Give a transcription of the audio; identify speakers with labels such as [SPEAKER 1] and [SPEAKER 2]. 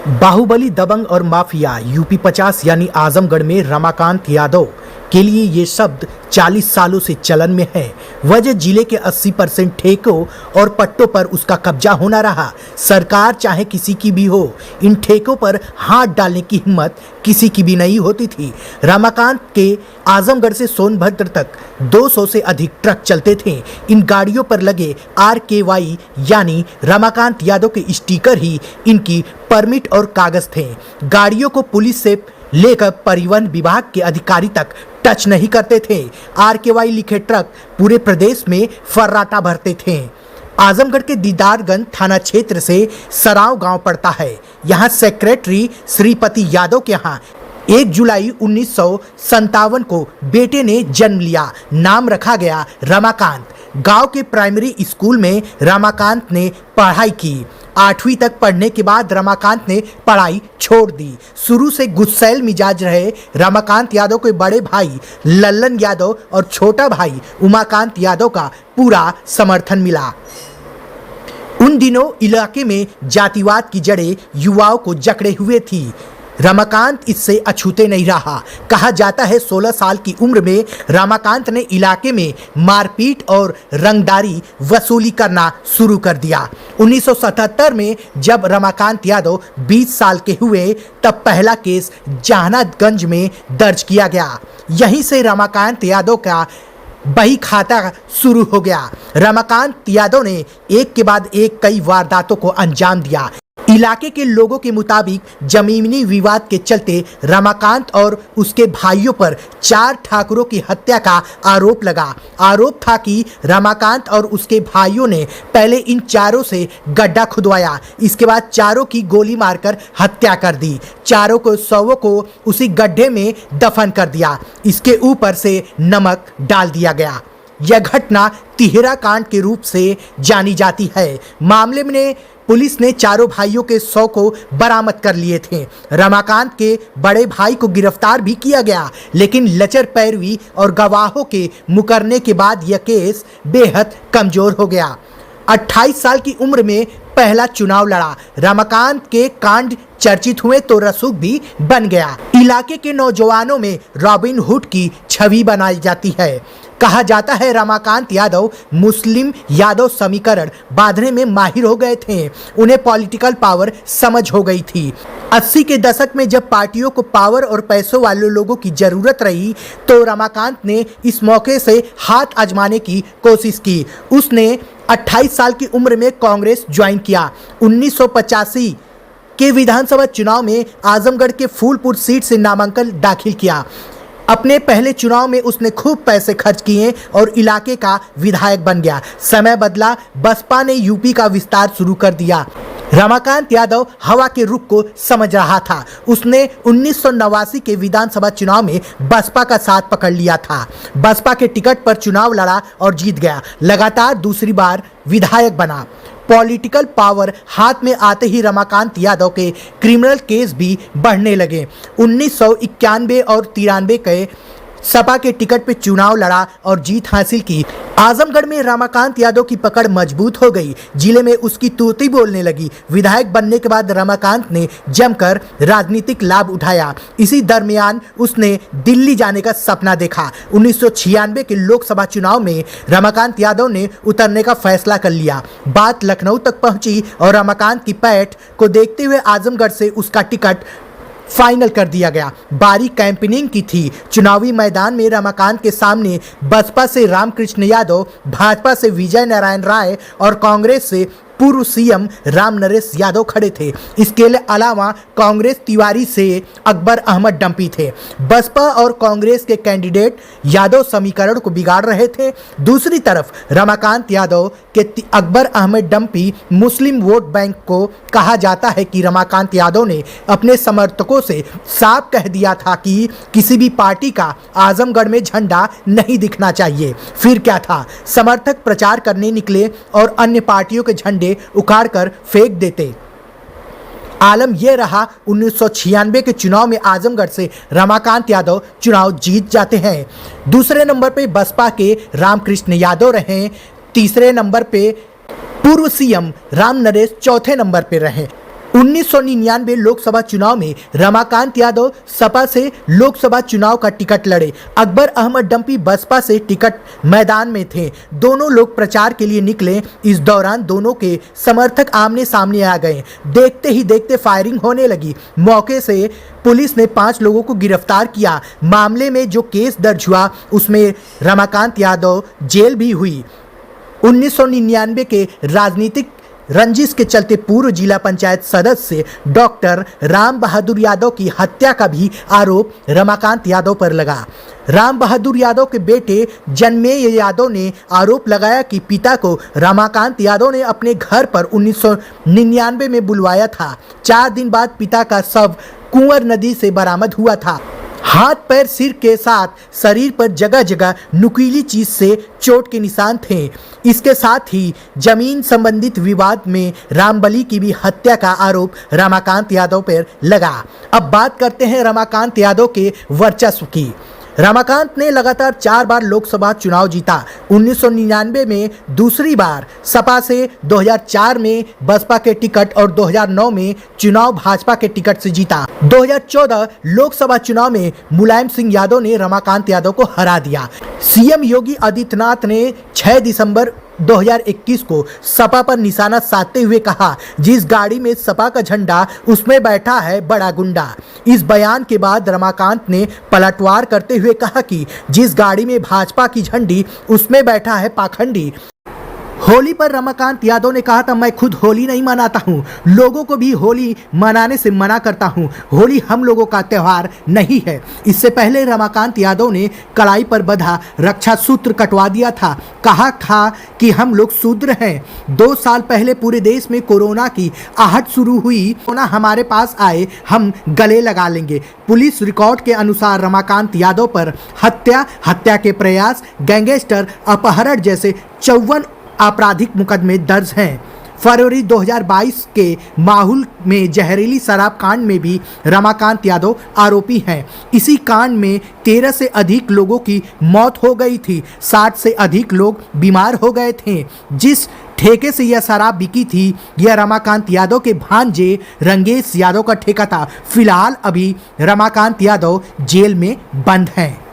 [SPEAKER 1] बाहुबली, दबंग और mafia UP 50 यानी आजमगढ़ में रमाकांत यादव के लिए ये शब्द 40 सालों से चलन में है। वजह जिले के 80% ठेकों और पट्टों पर उसका कब्जा होना रहा। सरकार चाहे किसी की भी हो, इन ठेकों पर हाथ डालने की हिम्मत किसी की भी नहीं होती थी। रमाकांत के आजमगढ़ से सोनभद्र तक 200 से अधिक ट्रक चलते थे। इन गाड़ियों पर लगे RKY यानी रमाकांत यादव के स्टिकर ही इनकी परमिट और कागज थे। गाड़ियों को पुलिस से लेकर परिवहन विभाग के अधिकारी तक टच नहीं करते थे। RKY लिखे ट्रक पूरे प्रदेश में फर्राटा भरते थे। आजमगढ़ के दीदारगंज थाना क्षेत्र से सराव गांव पड़ता है। यहां सेक्रेटरी श्रीपति यादव के यहां 1 जुलाई 1957 को बेटे ने जन्म लिया। नाम रखा गया रमाकांत। गांव के प्राइमरी स्कूल में रमाकांत ने पढ़ाई की। 8वीं तक पढ़ने के बाद रमाकांत ने पढ़ाई छोड़ दी। शुरू से गुस्सैल मिजाज रहे रमाकांत यादव के बड़े भाई लल्लन यादव और छोटा भाई उमाकांत यादव का पूरा समर्थन मिला। उन दिनों इलाके में जातिवाद की जड़ें युवाओं को जकड़े हुए थी। रमाकांत इससे अछूते नहीं रहा। कहा जाता है 16 साल की उम्र में रमाकांत ने इलाके में मारपीट और रंगदारी वसूली करना शुरू कर दिया। 1977 में जब रमाकांत यादव 20 साल के हुए तब पहला केस जहानागंज में दर्ज किया गया। यहीं से रमाकांत यादव का बही खाता शुरू हो गया। रमाकांत यादव ने एक के बाद एक कई वारदातों को अंजाम दिया। इलाके के लोगों के मुताबिक जमीनी विवाद के चलते रमाकांत और उसके भाइयों पर 4 ठाकुरों की हत्या का आरोप लगा। आरोप था कि रमाकांत और उसके भाइयों ने पहले इन चारों से गड्ढा खुदवाया, इसके बाद चारों की गोली मारकर हत्या कर दी। चारों को शवों को उसी गड्ढे में दफन कर दिया। इसके ऊपर से नमक डाल दिया गया। यह घटना तिहरा कांड के रूप से जानी जाती है। मामले में पुलिस ने चारों भाइयों के शव को बरामद कर लिए थे। रमाकांत के बड़े भाई को गिरफ्तार भी किया गया, लेकिन लचर पैरवी और गवाहों के मुकरने के बाद यह केस बेहद कमजोर हो गया। 28 साल की उम्र में पहला चुनाव लड़ा। रमाकांत के कांड चर्चित हुए तो रसूख भी बन गया। इलाके के नौजवानों में रॉबिन हुड की छवि बनाई जाती है। कहा जाता है रमाकांत यादव मुस्लिम यादव समीकरण बांधने में माहिर हो गए थे। उन्हें पॉलिटिकल पावर समझ हो गई थी। 80 के दशक में जब पार्टियों को पावर और पैसों वाले लोगों की जरूरत रही तो रमाकांत ने इस मौके से हाथ आजमाने की कोशिश की। उसने 28 साल की उम्र में कांग्रेस ज्वाइन किया। 1985 के विधानसभा चुनाव में आजमगढ़ के फूलपुर सीट से नामांकन दाखिल किया। अपने पहले चुनाव में उसने खूब पैसे खर्च किए और इलाके का विधायक बन गया। समय बदला, बसपा ने यूपी का विस्तार शुरू कर दिया। रमाकांत यादव हवा के रुख को समझ रहा था। उसने 1989 के विधानसभा चुनाव में बसपा का साथ पकड़ लिया था। बसपा के टिकट पर चुनाव लड़ा और जीत गया। लगातार दूसरी बार विधायक बना। पॉलिटिकल पावर हाथ में आते ही रमाकांत यादव के क्रिमिनल केस भी बढ़ने लगे। 1991 और 93 के सपा के टिकट पे चुनाव लड़ा और जीत हासिल की। आजमगढ़ में रमाकांत यादव की पकड़ मजबूत हो गई। जिले में उसकी तूती बोलने लगी। विधायक बनने के बाद रमाकांत ने जमकर राजनीतिक लाभ उठाया। इसी दरमियान उसने दिल्ली जाने का सपना देखा। 1996 के लोकसभा चुनाव में रमाकांत यादव ने उतरने का फैसला कर लिया। बात लखनऊ तक पहुंची और रमाकांत की पैठ को देखते हुए आजमगढ़ से उसका टिकट फाइनल कर दिया गया। बारी कैंपेनिंग की थी। चुनावी मैदान में रमाकांत के सामने बसपा से रामकृष्ण यादव, भाजपा से विजय नारायण राय और कांग्रेस से पूर्व CM राम नरेश यादव खड़े थे। इसके अलावा कांग्रेस तिवारी से अकबर अहमद डंपी थे। बसपा और कांग्रेस के कैंडिडेट यादव समीकरण को बिगाड़ रहे थे। दूसरी तरफ रमाकांत यादव के अकबर अहमद डंपी मुस्लिम वोट बैंक को कहा जाता है कि रमाकांत यादव ने अपने समर्थकों से साफ कह दिया था कि किसी भी पार्टी का आजमगढ़ में झंडा नहीं दिखना चाहिए। फिर क्या था, समर्थक प्रचार करने निकले और अन्य पार्टियों के झंडे उखाड़ कर फेंक देते। आलम यह रहा 1996 के चुनाव में आजमगढ़ से रमाकांत यादव चुनाव जीत जाते हैं। दूसरे नंबर पे बसपा के रामकृष्ण यादव रहे। तीसरे नंबर पे पूर्व CM राम नरेश चौथे नंबर पे रहे। 1999 लोकसभा चुनाव में रमाकांत यादव सपा से लोकसभा चुनाव का टिकट लड़े। अकबर अहमद डंपी बसपा से टिकट मैदान में थे। दोनों लोग प्रचार के लिए निकले। इस दौरान दोनों के समर्थक आमने सामने आ गए। देखते ही देखते फायरिंग होने लगी। मौके से पुलिस ने 5 लोगों को गिरफ्तार किया। मामले में जो केस दर्ज हुआ उसमें रमाकांत यादव जेल भी हुई। 1999 के राजनीतिक रंजिश के चलते पूर्व जिला पंचायत सदस्य डॉक्टर राम बहादुर यादव की हत्या का भी आरोप रमाकांत यादव पर लगा। राम बहादुर यादव के बेटे जन्मेय यादव ने आरोप लगाया कि पिता को रमाकांत यादव ने अपने घर पर 1999 में बुलवाया था। 4 दिन बाद पिता का शव कुंवर नदी से बरामद हुआ था। हाथ पैर सिर के साथ शरीर पर जगह जगह नुकीली चीज से चोट के निशान थे। इसके साथ ही जमीन संबंधित विवाद में रामबली की भी हत्या का आरोप रमाकांत यादव पर लगा। अब बात करते हैं रमाकांत यादव के वर्चस्व की। रमाकांत ने लगातार 4 बार लोकसभा चुनाव जीता। 1999 में दूसरी बार सपा से, 2004 में बसपा के टिकट और 2009 में चुनाव भाजपा के टिकट से जीता। 2014 लोकसभा चुनाव में मुलायम सिंह यादव ने रमाकांत यादव को हरा दिया। सीएम योगी आदित्यनाथ ने 6 दिसंबर 2021 को सपा पर निशाना साधते हुए कहा, जिस गाड़ी में सपा का झंडा उसमें बैठा है बड़ा गुंडा। इस बयान के बाद रमाकांत ने पलटवार करते हुए कहा कि जिस गाड़ी में भाजपा की झंडी उसमें बैठा है पाखंडी। होली पर रमाकांत यादव ने कहा था, मैं खुद होली नहीं मनाता हूं, लोगों को भी होली मनाने से मना करता हूं। होली हम लोगों का त्यौहार नहीं है। इससे पहले रमाकांत यादव ने कलाई पर बंधा रक्षा सूत्र कटवा दिया था। कहा था कि हम लोग शूद्र हैं। 2 साल पहले पूरे देश में कोरोना की आहट शुरू हुई। कोरोना हमारे पास आए, हम गले लगा लेंगे। पुलिस रिकॉर्ड के अनुसार रमाकांत यादव पर हत्या के प्रयास, गैंगस्टर, अपहरण जैसे 54 आपराधिक मुकदमे दर्ज हैं। फरवरी 2022 के माहौल में जहरीली शराब कांड में भी रमाकांत यादव आरोपी हैं। इसी कांड में 13 से अधिक लोगों की मौत हो गई थी। 60 से अधिक लोग बीमार हो गए थे। जिस ठेके से यह शराब बिकी थी, यह रमाकांत यादव के भांजे रंगेश यादव का ठेका था। फिलहाल अभी रमाकांत यादव जेल में बंद हैं।